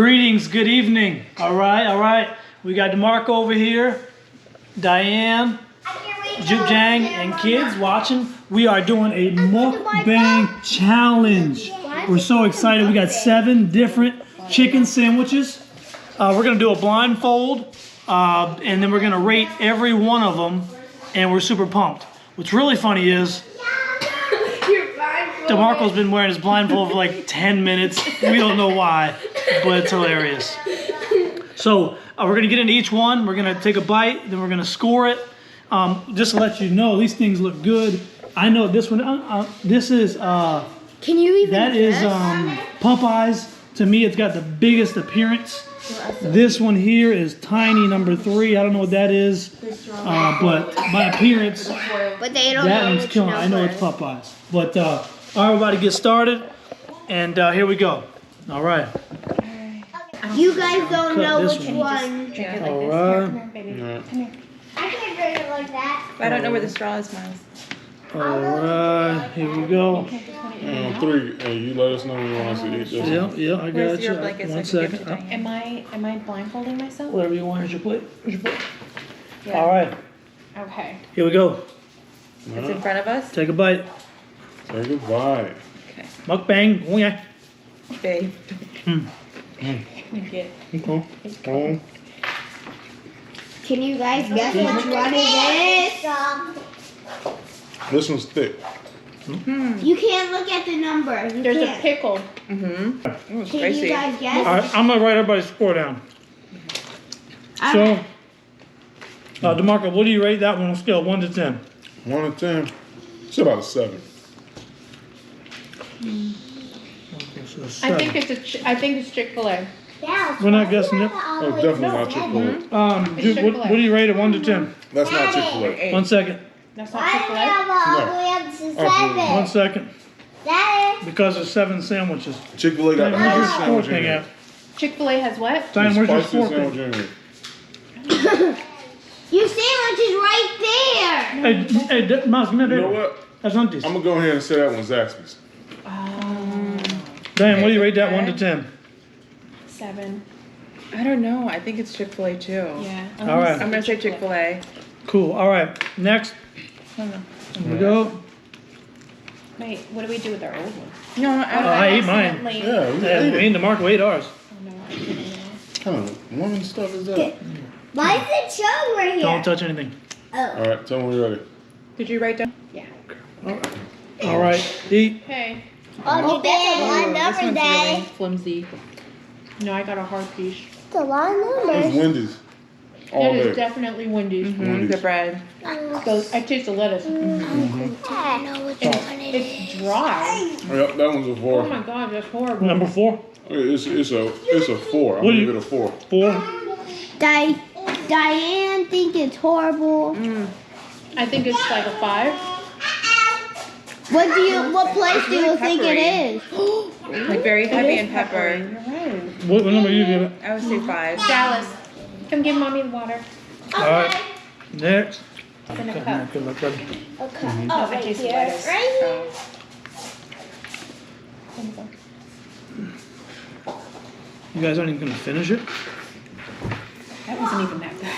Greetings, good evening. All right. We got DeMarco over here, Diane, Juke Jang, and kids watching. We are doing a mukbang challenge. We're so excited. We got 7 different chicken sandwiches. We're gonna do a blindfold, and then we're gonna rate every one of them, and we're super pumped. What's really funny is DeMarco's been wearing his blindfold for like 10 minutes. We don't know why, but it's hilarious. So we're gonna get into each one. We're gonna take a bite, then we're gonna score it. Just to let you know, these things look good. I know this one. This is. Can you even? That is Popeyes. To me, it's got the biggest appearance. This one here is tiny, number 3. I don't know what that is, but by appearance, But they don't that know one's which killing. I know number. it's Popeyes. But all right, we're about to get started, and here we go. All right. You guys don't Cut know this which one. one. All right. I can't drink it like that. I don't know where the straw is, Miles. All right. Here we go. 3. Hey, you let us know when you want us to eat this. Yeah, I got Where's you. your blanket so I One can give it second. to Diane? Am I blindfolding myself? Whatever you want. Here's your plate. Yeah. All right. Okay. Here we go. It's in front of us? Take a bite. Say goodbye. Okay. Mukbang. Oh yeah. Babe. Okay. Can you guys guess which one it is? This one's thick. You can't look at the number. You There's a can't. pickle. Mm-hmm. Ooh, Can you spicy. guys All guess? right. I'm gonna write everybody's score down. So, DeMarco, what do you rate that one on a scale of 1 to 10? 1 to 10. It's about a 7. I think it's Chick-fil-A. We're not guessing it. Oh, definitely not Chick-fil-A. Dude, what do you rate it 1 to 10? That's not Chick-fil-A. 1 second. That's not Chick-fil-A? Absolutely. 1 second. Because there's 7 sandwiches. Chick-fil-A got the Where's your biggest score sandwich in thing here. at? Chick-fil-A has what? Diane, where's your Spiciest score sandwich thing? in here. Your sandwich is right there. Hey, Miles, give me that. You know what? That's empty. I'm gonna go ahead and say that one's Zaxby's. Diane, what do you rate that 1 to 10? 7. I don't know. I think it's Chick-fil-A too. Yeah. All right. I'm gonna say Chick-fil-A. Cool. All right. Next. Here we go. Wait, what do we do with our old one? No, I ate mine. Accidentally- Yeah, we Yeah, ate me it. and DeMarco ate ours. Oh, no, I didn't know. What kind of woman stuff is that? Why is it showing right here? Don't touch anything. Alright, tell me when you're ready. Did you write down? Yeah. All right. Eat. Okay. Oh, that's a lot of This numbers, one's Daddy. really flimsy. No, I got a hard piece. It's a lot of It's numbers. Wendy's. All It is day. definitely Wendy's. Mm-hmm. The bread. So I taste the lettuce. I know which one it is. It's dry. Yep, that one's a 4. Oh my god, that's horrible. Number 4. It's a 4. I'm What do gonna you- give it a 4. 4. Diane think it's horrible. I think it's like a 5. What place do you think it is? Like very heavy and peppery. pepper. You're right. What number you give it? I would say 5. Dallas, come give mommy the water. All right. Next. It's in a Okay, cup. good luck, buddy. Okay. I Oh, right taste here. lettuce. Right here. You guys aren't even gonna finish it. That wasn't even that good.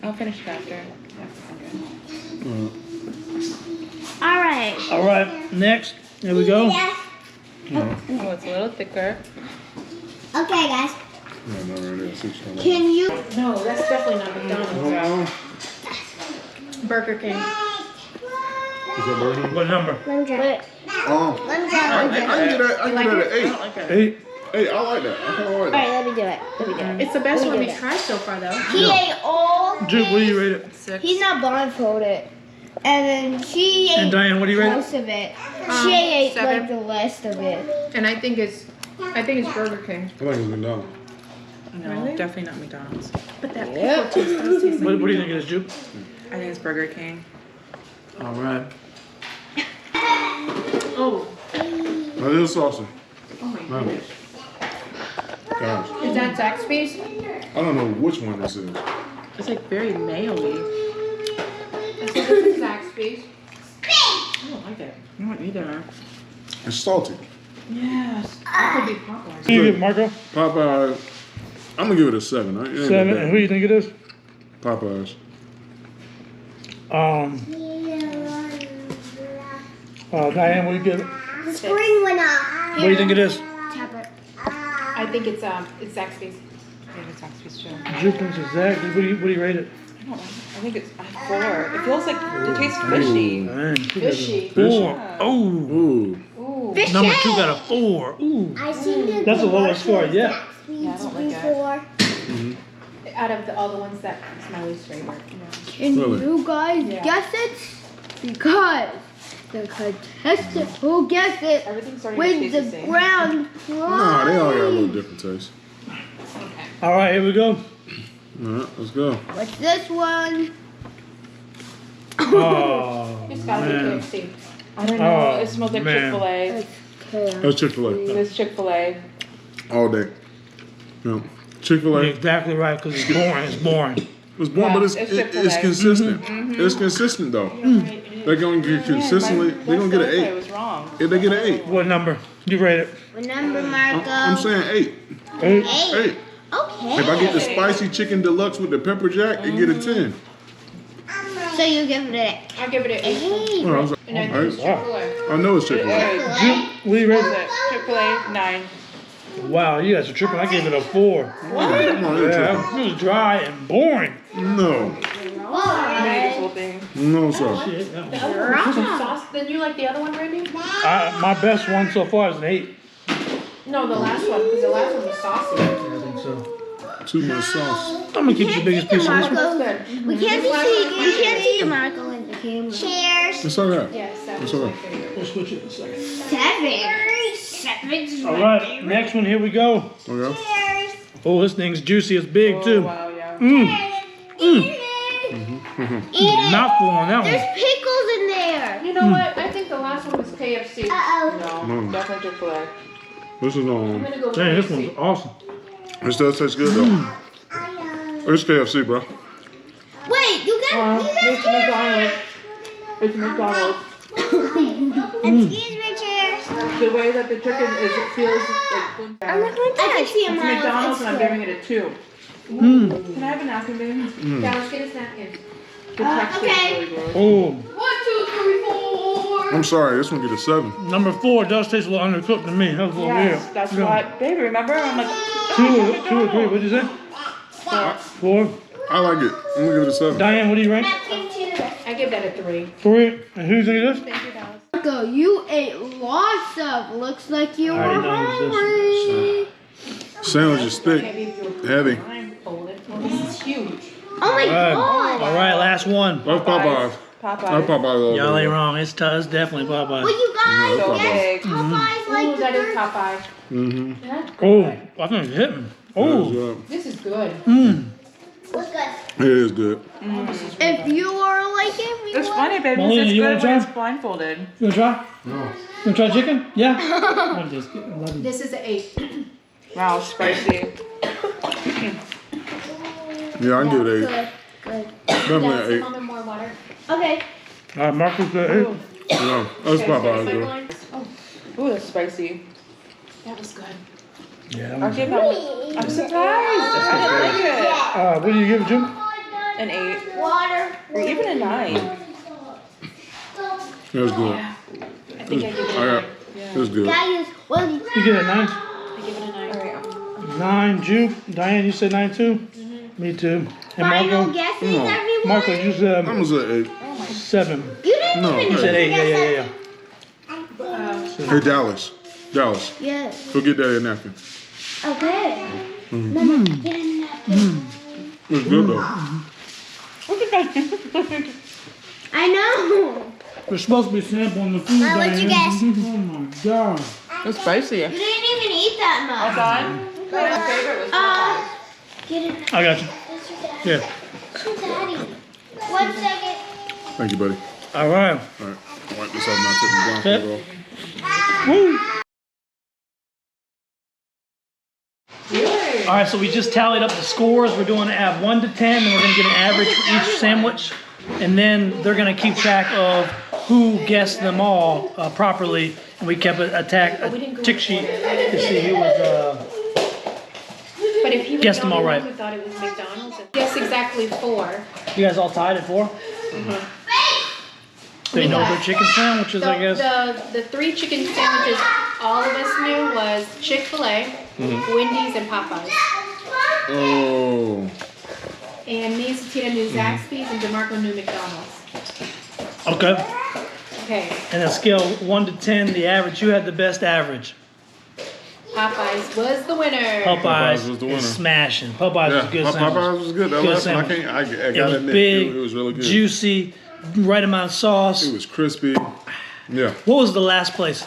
I'll finish it after. All right. All right. Next. Here we go. Yeah. Oh, it's a little thicker. Okay, guys. Yeah, no, right there. 6. Can you? No, that's definitely not McDonald's. Burger King. Is that Burger King? What number? Lemon I can get that. I can get that at 8. like it. 8. Hey, I like that. I kind of like All that. right, let me do it. It's the best Let me one do we've that. tried so far, though. He ate all. Duke, what do you rate it? 6. He's not blindfolded. And then she And ate Diane, what do you rate it? most of it. She ate 7. like the rest of it. And I think it's Burger King. I think it's McDonald's. No, definitely not McDonald's. But that pickle taste does taste What do you think it is, Duke? I think it's Burger King. All right. Oh, That is saucy. oh my Man. goodness. Gosh. Is that Zaxby's? I don't know which one this is. It's like very mayo-y. I think this is Zaxby's. I don't like it. I don't either. It's salty. Yes. That could be Popeyes. Who you give, Marco? Popeyes. I'm gonna give it a 7. It ain't that 7. bad. And who do you think it is? Popeyes. Diane, what do you give it? The spring one up. What do you think it is? I think it's Zaxby's. Yeah, it's Zaxby's too. Juke thinks it's Zach. What do you rate it? I don't know. I think it's a 4. It feels like it tastes fishy. Man, Fishy. 4. Oh. Ooh. Ooh. Fishy. Number 2 got a 4. Ooh. I seen That's the lowest score yet. Yeah, I don't like it. before. Out of all the ones that it's my least favorite. Can Really? you guys Yeah. guess it? Because the contestant who guessed it Everything's starting to wins taste the the same. ground Nah, they all got a little prize. different taste. All right, here we go. Alright, let's go. What's this one? Oh, It's gotta be man. KFC. I don't know. Oh, It smells like man. Chick-fil-A. That's Chick-fil-A. It's Chick-fil-A. All day. Yeah. Chick-fil-A. You're exactly right, because it's boring. It's boring. It's boring, Yeah, but it's it's Chick-fil-A. it's consistent. It's consistent though. They're gonna get consistently. They're gonna get an I 8. was wrong. If they get an 8, What number? You rate it? Remember, Marco? I'm saying 8. 8. 8. Okay. If I get the spicy chicken deluxe with the pepper jack, it get a 10. So you give it I'll give it an 8. an Oh, I, was like, And I think it's alright. Chick-fil-A. I know it's Chick-fil-A. Juke, what do you rate it? Chick-fil-A 9. Wow, you guys are tripping. I gave it a 4. Come on, you're Yeah, tripping. it was dry and boring. No, I made this whole thing. no, sir. Shit, that was- The other one was some sauce. Then you like the other one, Randy? my best one so far is an 8. No, the last one, because the last one was saucy. I think so. Too much sauce. I'm gonna keep the biggest piece of this one. Marco. Good. We can't see the Marco in the camera. Cheers. It's alright. Yes, that was It's my alright. favorite. We'll switch it in a second. 7. All right, next one. Here we go. Okay. Cheers. Oh, this thing's juicy. It's big Oh, too. wow, yeah. Mouthful on that There's one. pickles in there. You know what? I think the last one was KFC. Uh-oh. No, definitely Chick-fil-A. This is I'm gonna go Dang, this KFC. one's awesome. This does taste good though. It's KFC, bro. Wait, you got It's McDonald's. It's McDonald's. Excuse me, cheers. The way that the chicken is, it feels like I'm not going to I can see a It's mile. McDonald's and I'm giving it a 2. Mm. Can I have a napkin, baby? Yeah, let's get his napkin. The texture okay. is really gross. Oh, 1, 2, 3, 4. I'm sorry, this one get a 7. number 4 does taste a little undercooked to me. That was a little Yes, weird. that's Yeah. what. Baby, remember? I'm like, 2 or 3. What'd you say? 4. I like it. I'm gonna give it a 7. Diane, what do you rate? I give that a 3. 3. And who do you think it is? Thank you, Dallas. Marco, you ate lots of. Looks like you I were already know it's hungry. Sandwich is thick, Maybe if you were heavy. blindfolded. Well, this is huge. Oh my god. All right, last one. That's Popeyes. That's Popeyes all Y'all day. ain't wrong. It's definitely Popeyes. Well, you guys, So yes, big. Popeyes Ooh, like that the is Popeye. Mm-hmm. That's Oh, good. I think it's hitting. Oh, This is good. What's good? It is good. If you were like if you It's were- funny, baby. Molly, It's you wanna good when try? it's blindfolded. you wanna try? No. You wanna try chicken? Yeah. I'm just kidding. I love you. This is an 8. Wow, spicy. Yeah, I can give it an 8. Good, good. Definitely Dallas, an 8. mom and more water. Okay. All right, Marcus got 8. Yeah, that's Popeyes, Second bro. line. Oh, Ooh, that's spicy. that was good. Yeah, that I'll one's give that one. I'm surprised. I didn't like it. What do you give it, Jim? An 8. Water. Or even a 9. It was good. I think I give it a I 9. got. It was good. Guys, well, You get a 9? I give it a 9. Alright. 9, Juke. Diane, you said 9 too? Me too. And final Marco? guesses, No. everyone. Marco, you said I'm gonna say 8. 7. You didn't No. even You said 8, yeah. Hey, Dallas. Dallas, Yes. go get Daddy a napkin. Okay. It's good though. I know. We're supposed to be sampling the food, Now, what'd you Diane. guess? Oh my god. It's spicy. You didn't even eat that much. Done? My favorite was Get it. I got you. Yeah. Daddy. 1 second. Thank you, buddy. All right. All right. Wipe this off now. Take the blindfold off. Woo. All right, so we just tallied up the scores. We're doing add 1 to 10, and we're gonna get an average for each sandwich, and then they're gonna keep track of who guessed them all properly, and we kept a tick sheet to see who was. But if he was Guessed the them all only right. one who thought it was McDonald's, guess exactly 4. You guys all tied at 4. They know their chicken sandwiches, I guess. The 3 chicken sandwiches all of us knew was Chick-fil-A, Wendy's, and Popeyes. Oh. And me and Satina knew Zaxby's, and DeMarco knew McDonald's. Okay. Okay, And a scale 1 to 10, the average. You had the best average. Popeyes was the winner. Popeyes was the winner. is smashing. Popeyes Yeah, was a good sandwich. Popeyes was good. That Good last one, I sandwich. can't. I It gotta was admit, big, it was really good. juicy, right amount of sauce. It was crispy. Yeah. What was the last place?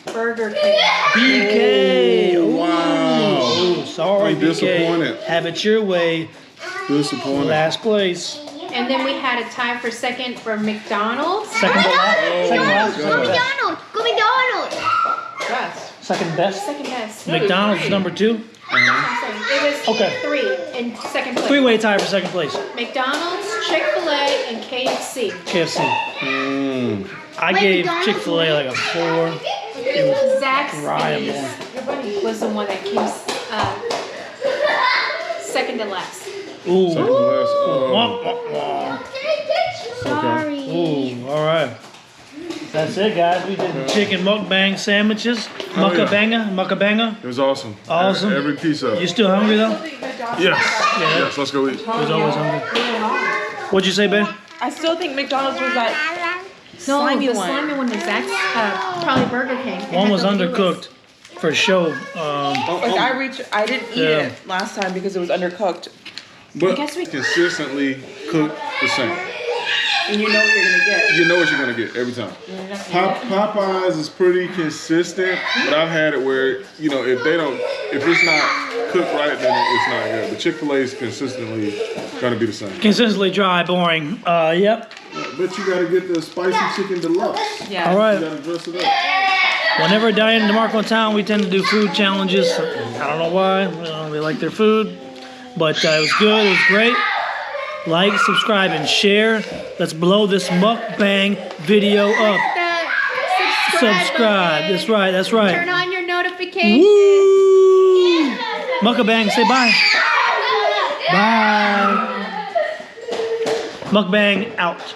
Burger King. BK. Oh, wow. Ooh, sorry, I'm BK. disappointed. Have it your way. Disappointed. Last place. And then we had a tie for second for McDonald's. Second to last. Second to last. Go McDonald's. Go McDonald's. Best. Second best. Second best. McDonald's number 2. It was Okay. 3 in second place. 3-way tie for second place. McDonald's, Chick-fil-A, and KFC. KFC. I Wait, gave McDonald's Chick-fil-A like a 4. It was Zaxby's was the one that came second to last. ooh. Second to last. Wah, wah, wah. Sorry. Ooh, all right. That's it, guys. We did the chicken mukbang sandwiches. Mukabanga. It was awesome. Awesome. Every piece of You it. still hungry though? Yes. Yes. Let's go eat. I was always hungry. What'd you say, babe? I still think McDonald's was that No, slimy the one. slimy one was probably Burger King. It One had was the undercooked for show. Like I didn't eat Yeah. it last time because it was undercooked. But guess we- consistently cook the same. And you know what you're gonna get. You know what you're gonna get every time. Popeyes is pretty consistent, but I've had it where if it's not cooked right, then it's not good. But Chick-fil-A is consistently gonna be the same. Consistently dry, boring. Yep. But you gotta get the spicy chicken deluxe. Yeah. All right. You gotta dress it up. Whenever Diane and DeMarco in town, we tend to do food challenges. I don't know why. We like their food. But it was good. It was great. Like, subscribe, and share. Let's blow this mukbang video up. Subscribe. That's right. That's Turn right. on your notifications. Woo! Mukbang. Say bye. Bye. Mukbang out.